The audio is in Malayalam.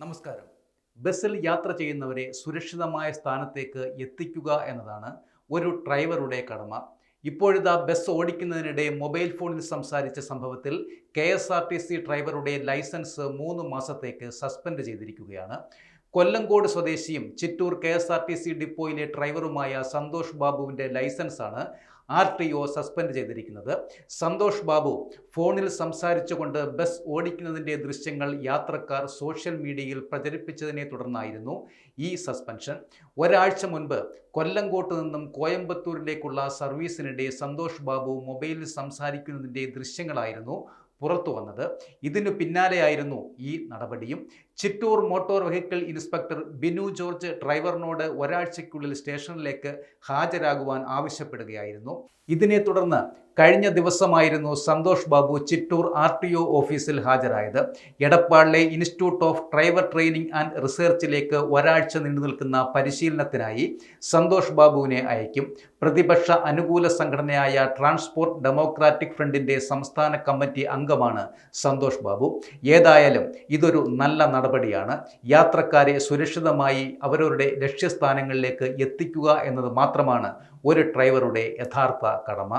നമസ്കാരം. ബസ്സിൽ യാത്ര ചെയ്യുന്നവരെ സുരക്ഷിതമായ സ്ഥാനത്തേക്ക് എത്തിക്കുക എന്നതാണ് ഒരു ഡ്രൈവറുടെ കടമ. ഇപ്പോഴിതാ ബസ് ഓടിക്കുന്നതിനിടെ മൊബൈൽ ഫോണിൽ സംസാരിച്ച സംഭവത്തിൽ KSRTC ഡ്രൈവറുടെ ലൈസൻസ് 3 മാസത്തേക്ക് സസ്പെൻഡ് ചെയ്തിരിക്കുകയാണ്. കൊല്ലങ്കോട് സ്വദേശിയും ചിറ്റൂർ KSRTC ഡിപ്പോയിലെ ഡ്രൈവറുമായ സന്തോഷ് ബാബുവിൻ്റെ ലൈസൻസാണ് RTO സസ്പെൻഡ് ചെയ്തിരിക്കുന്നത്. സന്തോഷ് ബാബു ഫോണിൽ സംസാരിച്ചുകൊണ്ട് ബസ് ഓടിക്കുന്നതിൻ്റെ ദൃശ്യങ്ങൾ യാത്രക്കാർ സോഷ്യൽ മീഡിയയിൽ പ്രചരിപ്പിച്ചതിനെ തുടർന്നായിരുന്നു ഈ സസ്പെൻഷൻ. ഒരാഴ്ച മുൻപ് കൊല്ലങ്കോട്ട് നിന്നും കോയമ്പത്തൂരിലേക്കുള്ള സർവീസിനിടെ സന്തോഷ് ബാബു മൊബൈലിൽ സംസാരിക്കുന്നതിൻ്റെ ദൃശ്യങ്ങളായിരുന്നു പുറത്തു വന്നത്. ഇതിനു പിന്നാലെയായിരുന്നു ഈ നടപടിയും. Chittoor motor vehicle inspector Binu George ഡ്രൈവറിനോട് ഒരാഴ്ചയ്ക്കുള്ളിൽ സ്റ്റേഷനിലേക്ക് ഹാജരാകുവാൻ ആവശ്യപ്പെടുകയായിരുന്നു. ഇതിനെ തുടർന്ന് കഴിഞ്ഞ ദിവസമായിരുന്നു സന്തോഷ് ബാബു ചിറ്റൂർ RTO ഓഫീസിൽ ഹാജരായത്. എടപ്പാളിലെ institute of driver training and റിസർച്ചിലേക്ക് ഒരാഴ്ച നീണ്ടു നിൽക്കുന്ന പരിശീലനത്തിനായി സന്തോഷ് ബാബുവിനെ അയക്കും. പ്രതിപക്ഷ അനുകൂല സംഘടനയായ ട്രാൻസ്പോർട്ട് ഡെമോക്രാറ്റിക് ഫ്രണ്ടിൻ്റെ സംസ്ഥാന കമ്മിറ്റി അംഗമാണ് സന്തോഷ് ബാബു. ഏതായാലും ഇതൊരു നല്ല നടപടിയാണ്. യാത്രക്കാരെ സുരക്ഷിതമായി അവരവരുടെ ലക്ഷ്യസ്ഥാനങ്ങളിലേക്ക് എത്തിക്കുക എന്നത് മാത്രമാണ് ഒരു ഡ്രൈവറുടെ യഥാർത്ഥ കടമ.